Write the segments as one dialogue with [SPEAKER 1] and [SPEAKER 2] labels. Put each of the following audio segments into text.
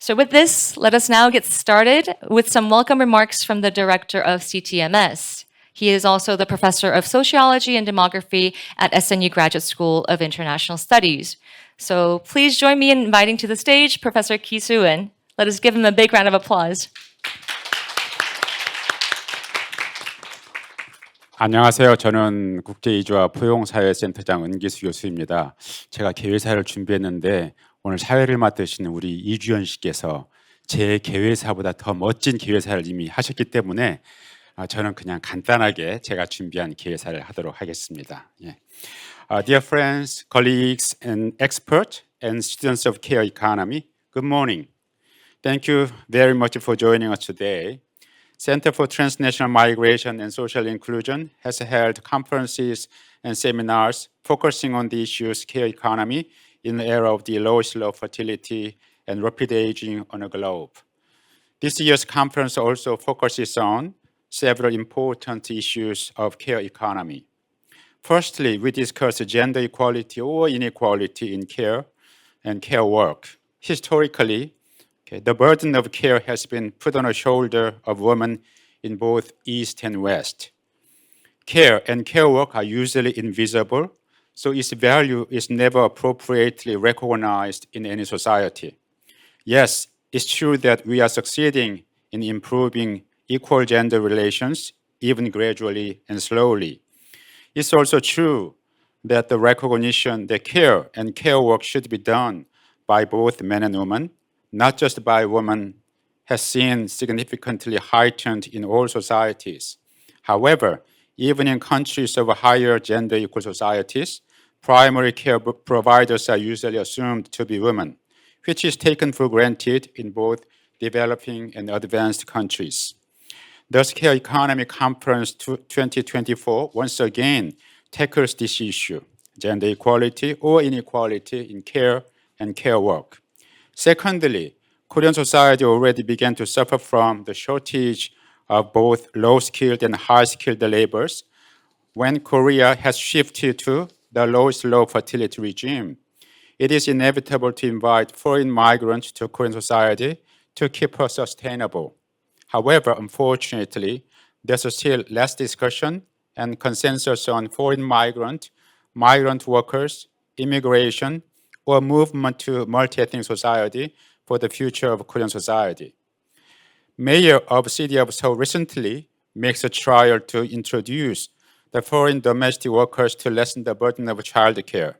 [SPEAKER 1] So with this, let us now get started with some welcome remarks from the director of CTMS. He is also the professor of Sociology and Demography at SNU Graduate School of International Studies. So please join me in inviting to the stage Professor Ki-Soo. Let us give him a big round of applause.
[SPEAKER 2] 안녕하세요. 저는 국제이주와 포용사회센터장 은기수 교수입니다. 제가 개회사를 준비했는데 오늘 사회를 맡으신 우리 이주연 씨께서 제 개회사보다 더 멋진 개회사를 이미 하셨기 때문에 저는 그냥 간단하게 제가 준비한 개회사를 하도록 하겠습니다. Dear friends, colleagues, and experts and students of care economy, good morning. Thank you very much for joining us today. Center for Transnational Migration and Social Inclusion has held conferences and seminars focusing on the issues care economy in the era of the low slow fertility and rapid aging on the globe. This year's conference also focuses on several important issues of care economy. Firstly, we discuss gender equality or inequality in care and care work. Historically, the burden of care has been put on the shoulder of women in both East and West. Care and care work are usually invisible, so its value is never appropriately recognized in any society. Yes, it's true that we are succeeding in improving equal gender relations, even gradually and slowly. It's also true that the recognition that care and care work should be done by both men and women, not just by women, has seen significantly heightened in all societies. However, even in countries of higher gender equal societies, primary care providers are usually assumed to be women, which is taken for granted in both developing and advanced countries. Thus, Care Economy Conference 2024 once again tackles this issue, gender equality or inequality in care and care work. Secondly, Korean society already began to suffer from the shortage of both low-skilled and high-skilled laborers when Korea has shifted to the low fertility regime. It is inevitable to invite foreign migrants to Korean society to keep her sustainable. However, unfortunately, there's still less discussion and consensus on foreign migrant workers, immigration, or movement to multi-ethnic society for the future of Korean society. Mayor of City of Seoul recently makes a trial to introduce the foreign domestic workers to lessen the burden of child care.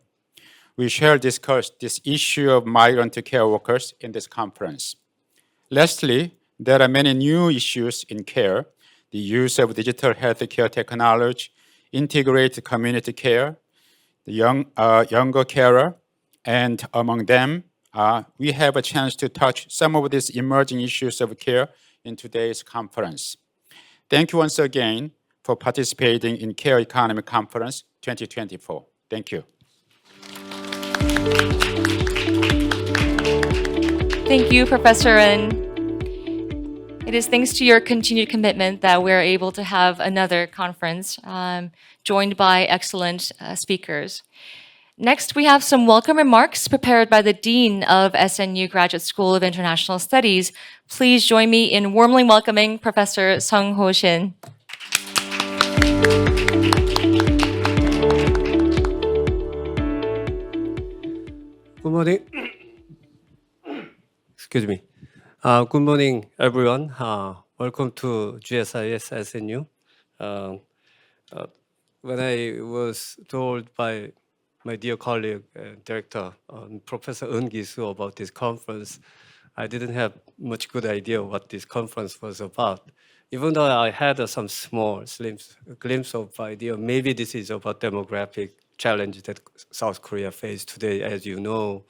[SPEAKER 2] We shall discuss this issue of migrant care workers in this conference. Lastly, there are many new issues in care: the use of digital healthcare technology, integrated community care, the younger carer, and among them, we have a chance to touch some of these emerging issues of care in today's conference. Thank you once again for participating in Care Economy Conference 2024. Thank you.
[SPEAKER 1] Thank you, Professor Eun. It is thanks to your continued commitment that we're able to have another conference joined by excellent speakers. Next, we have some welcome remarks prepared by the Dean of SNU Graduate School of International Studies. Please join me in warmly welcoming Professor Seong-ho.
[SPEAKER 3] Good morning. Excuse me. Good morning, everyone. Welcome to GSIS SNU. When I was told by my dear colleague and director, Professor Ki-Soo, about this conference, I didn't have much good idea what this conference was about. Even though I had some small glimpse of idea, maybe this is about demographic challenge that South Korea faces today. As you know,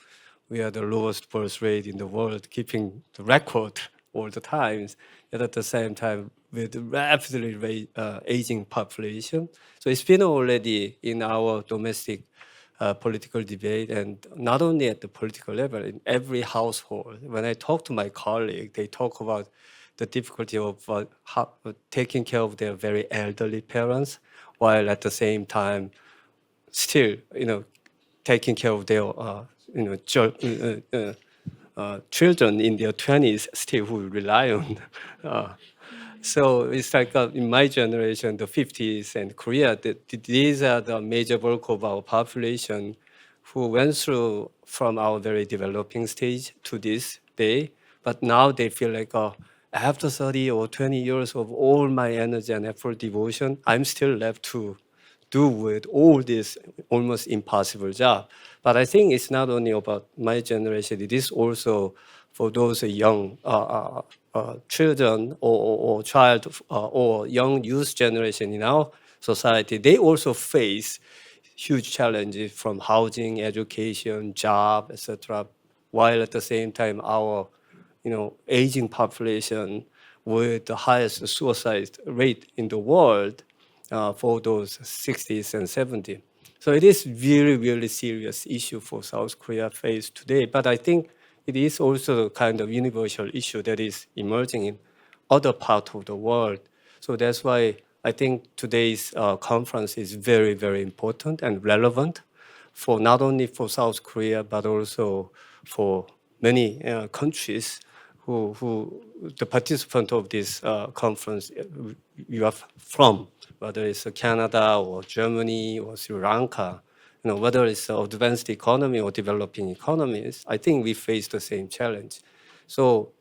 [SPEAKER 3] we are the lowest birth rate in the world, keeping the record all the times, yet at the same time with rapidly aging population. So it's been already in our domestic political debate, and not only at the political level, in every household. When I talk to my colleague, they talk about the difficulty of taking care of their very elderly parents, while at the same time, still, taking care of their, children in their 20s still who rely on. So it's like in my generation, the 50s and Korea, these are the major bulk of our population who went through from our very developing stage to this day. But now they feel like after 30 or 20 years of all my energy and effort devotion, I'm still left to do with all this almost impossible job. But I think it's not only about my generation, it is also for those young children or child or young youth generation in our society. They also face huge challenges from housing, education, job, etc. While at the same time, our aging population with the highest suicide rate in the world for those 60s and 70s. So it is really, really serious issue for South Korea face today. But I think it is also a kind of universal issue that is emerging in other parts of the world. So that's why I think today's conference is very, very important and relevant for not only for South Korea, but also for many countries who the participant of this conference you are from, whether it's Canada or Germany or Sri Lanka, whether it's advanced economy or developing economies, I think we face the same challenge. So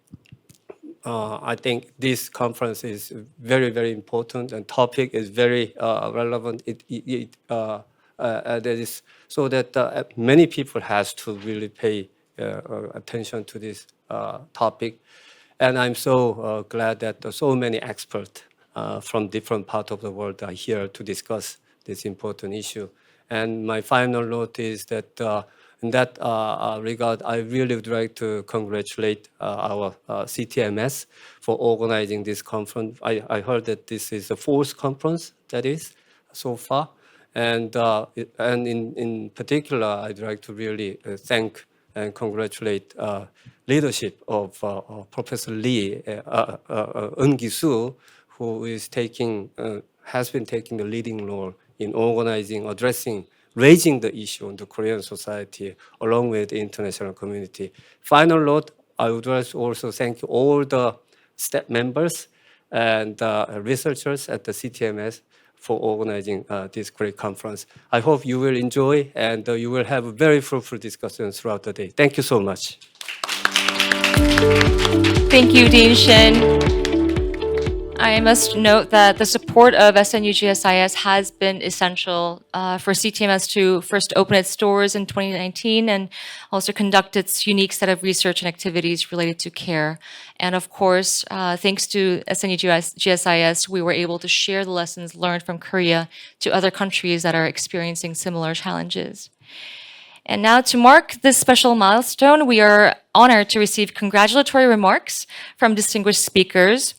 [SPEAKER 3] I think this conference is very, very important and topic is very relevant. That is so that many people has to really pay attention to this topic. And I'm so glad that so many experts from different parts of the world are here to discuss this important issue. And my final note is that in that regard, I really would like to congratulate our CTMS for organizing this conference. I heard that this is the fourth conference that is so far. And in particular, I'd like to really thank and congratulate leadership of Professor Lee, Ki-Soo, who is has been taking the leading role in organizing, addressing, raising the issue in the Korean society along with the international community. Final note, I would like to also thank all the staff members and researchers at the CTMS for organizing this great conference. I hope you will enjoy and you will have a very fruitful discussion throughout the day. Thank you so much.
[SPEAKER 1] Thank you, Dean Shin. I must note that the support of SNU GSIS has been essential for CTMS to first open its doors in 2019 and also conduct its unique set of research and activities related to care. And of course, thanks to SNU GSIS, we were able to share the lessons learned from Korea to other countries that are experiencing similar challenges. And now to mark this special milestone, we are honored to receive congratulatory remarks from distinguished speakers.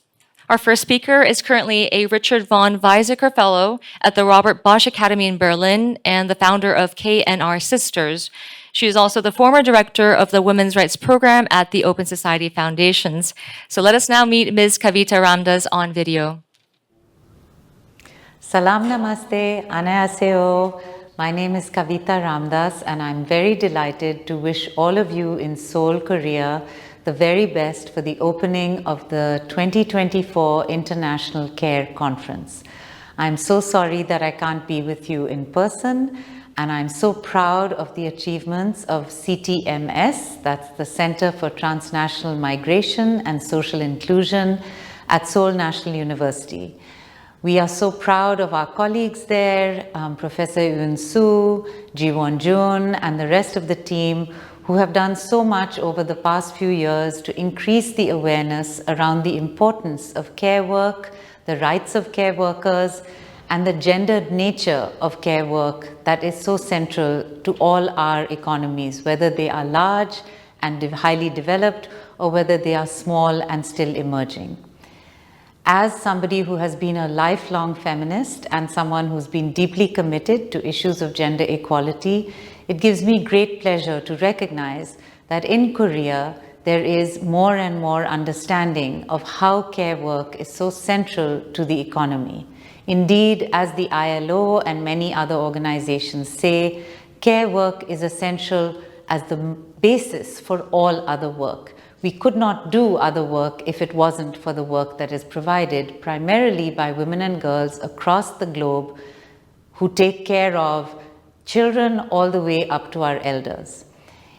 [SPEAKER 1] Our first speaker is currently a Richard von Weisäcker Fellow at the Robert Bosch Academy in Berlin and the founder of KNR Sisters. She is also the former director of the Women's Rights Program at the Open Society Foundations. So let us now meet Ms. Kavita Ramdas on video.
[SPEAKER 4] Salam namaste, annyeonghaseyo. My name is Kavita Ramdas and I'm very delighted to wish all of you in Seoul, Korea the very best for the opening of the 2024 International Care Conference. I'm so sorry that I can't be with you in person, and I'm so proud of the achievements of CTMS, that's the Center for Transnational Migration and Social Inclusion at Seoul National University. We are so proud of our colleagues there, Professor Eun-soo, Ji-won-jun, and the rest of the team who have done so much over the past few years to increase the awareness around the importance of care work, the rights of care workers, and the gendered nature of care work that is so central to all our economies, whether they are large and highly developed or whether they are small and still emerging. As somebody who has been a lifelong feminist and someone who's been deeply committed to issues of gender equality, it gives me great pleasure to recognize that in Korea, there is more and more understanding of how care work is so central to the economy. Indeed, as the ILO and many other organizations say, care work is essential as the basis for all other work. We could not do other work if it wasn't for the work that is provided primarily by women and girls across the globe who take care of children all the way up to our elders.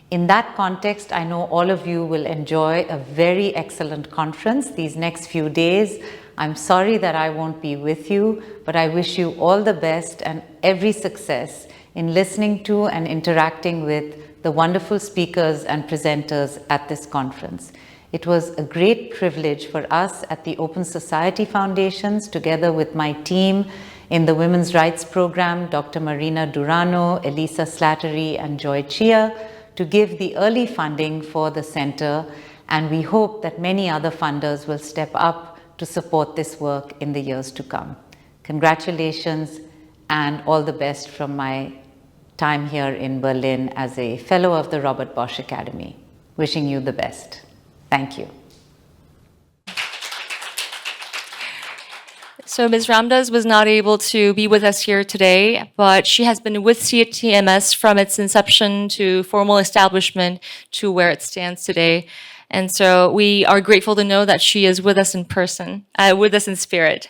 [SPEAKER 4] In that context, I know all of you will enjoy a very excellent conference these next few days. I'm sorry that I won't be with you, but I wish you all the best and every success in listening to and interacting with the wonderful speakers and presenters at this conference. It was a great privilege for us at the Open Society Foundations, together with my team in the Women's Rights Program, Dr. Marina Durano, Elisa Slattery, and Joy Chia, to give the early funding for the center, and we hope that many other funders will step up to support this work in the years to come. Congratulations and all the best from my time here in Berlin as a fellow of the Robert Bosch Academy. Wishing you the best. Thank you.
[SPEAKER 1] So Ms. Ramdas was not able to be with us here today, but she has been with CTMS from its inception to formal establishment to where it stands today. And so we are grateful to know that she is with us in person, with us in spirit.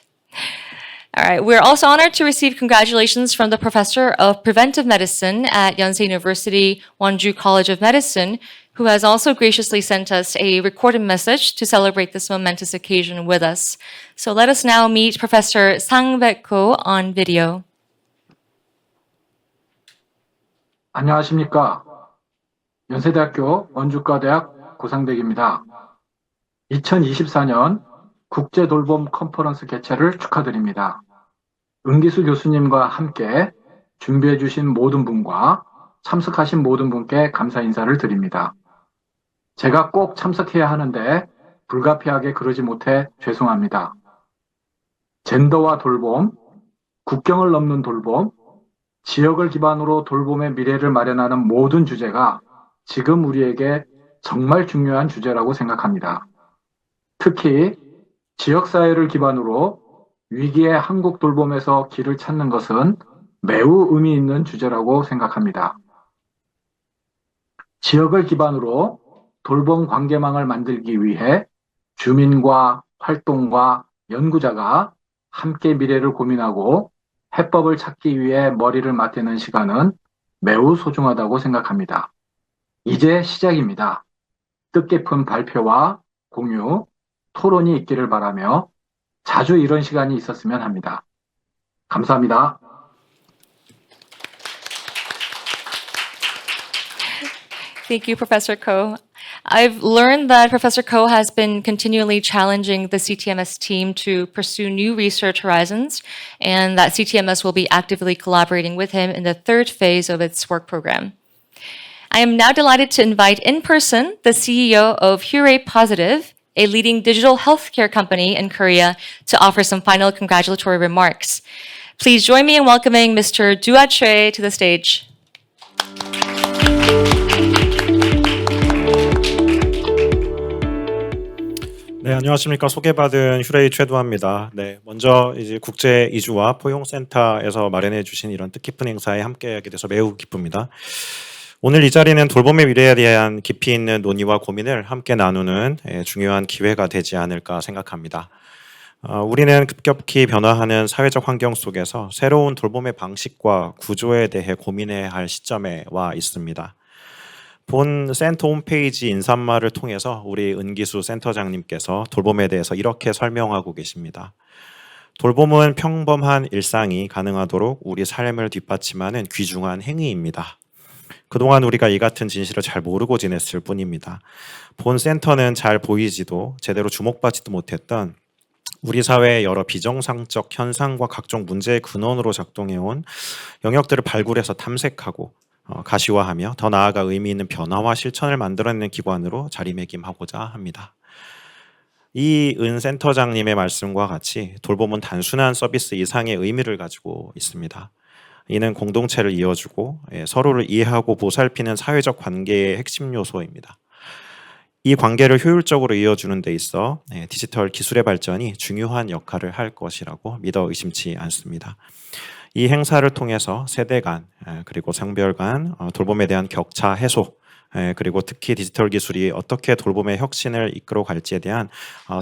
[SPEAKER 1] All right, we're also honored to receive congratulations from the Professor of Preventive Medicine at Yonsei University, Wonju College of Medicine, who has also graciously sent us a recorded message to celebrate this momentous occasion with us. So let us now meet Professor Sang-Baek-ho on video.
[SPEAKER 5] 안녕하십니까. 연세대학교 원주과대학 고상백입니다. 2024년 국제돌봄 컨퍼런스 개최를 축하드립니다. 은기수 교수님과 함께 준비해 주신 모든 분과 참석하신 모든 분께 감사 인사를 드립니다. 제가 꼭 참석해야 하는데 불가피하게 그러지 못해 죄송합니다. 젠더와 돌봄, 국경을 넘는 돌봄, 지역을 기반으로 돌봄의 미래를 마련하는 모든 주제가 지금 우리에게 정말 중요한 주제라고 생각합니다. 특히 지역사회를 기반으로 위기의 한국 돌봄에서 길을 찾는 것은 매우 의미 있는 주제라고 생각합니다. 지역을 기반으로 돌봄 관계망을 만들기 위해 주민과 활동과 연구자가 함께 미래를 고민하고 해법을 찾기 위해 머리를 맞대는 시간은 매우 소중하다고 생각합니다. 이제 시작입니다. 뜻깊은 발표와 공유, 토론이 있기를 바라며 자주 이런 시간이 있었으면 합니다. 감사합니다.
[SPEAKER 1] Thank you, Professor Ko. I've learned that Professor Ko has been continually challenging the CTMS team to pursue new research horizons, and that CTMS will be actively collaborating with him in the third phase of its work program. I am now delighted to invite in person the CEO of Hooray Positive, a leading digital healthcare company in Korea, to offer some final congratulatory remarks. Please join me in welcoming Mr. Dua Choi to the stage.
[SPEAKER 6] 네, 안녕하십니까. 소개받은 휴레이 최두아입니다. 네, 먼저 이제 국제 이주와 포용센터에서 마련해 주신 이런 뜻깊은 행사에 함께하게 돼서 매우 기쁩니다. 오늘 이 자리는 돌봄의 미래에 대한 깊이 있는 논의와 고민을 함께 나누는 중요한 기회가 되지 않을까 생각합니다. 우리는 급격히 변화하는 사회적 환경 속에서 새로운 돌봄의 방식과 구조에 대해 고민해야 할 시점에 와 있습니다. 본 센터 홈페이지 인사말을 통해서 우리 은기수 센터장님께서 돌봄에 대해서 이렇게 설명하고 계십니다. 돌봄은 평범한 일상이 가능하도록 우리 삶을 뒷받침하는 귀중한 행위입니다. 그동안 우리가 이 같은 진실을 잘 모르고 지냈을 뿐입니다. 본 센터는 잘 보이지도 제대로 주목받지도 못했던 우리 사회의 여러 비정상적 현상과 각종 문제의 근원으로 작동해온 영역들을 발굴해서 탐색하고 가시화하며 더 나아가 의미 있는 변화와 실천을 만들어내는 기관으로 자리매김하고자 합니다. 이 은 센터장님의 말씀과 같이 돌봄은 단순한 서비스 이상의 의미를 가지고 있습니다. 이는 공동체를 이어주고 서로를 이해하고 보살피는 사회적 관계의 핵심 요소입니다. 이 관계를 효율적으로 이어주는 데 있어 디지털 기술의 발전이 중요한 역할을 할 것이라고 믿어 의심치 않습니다. 이 행사를 통해서 세대 간 그리고 성별 간 돌봄에 대한 격차 해소 그리고 특히 디지털 기술이 어떻게 돌봄의 혁신을 이끌어 갈지에 대한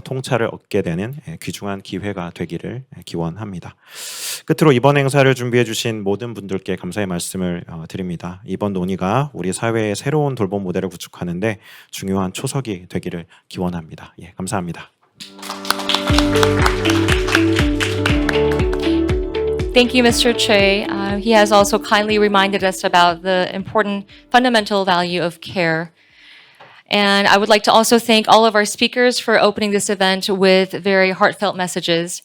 [SPEAKER 6] 통찰을 얻게 되는 귀중한 기회가 되기를 기원합니다. 끝으로 이번 행사를 준비해 주신 모든 분들께 감사의 말씀을 드립니다. 이번 논의가 우리 사회의 새로운 돌봄 모델을 구축하는데 중요한 초석이 되기를 기원합니다. 예, 감사합니다.
[SPEAKER 1] Thank you, Mr. Choi. He has also kindly reminded us about the important fundamental value of care. And I would like to also thank all of our speakers for opening this event with very heartfelt messages.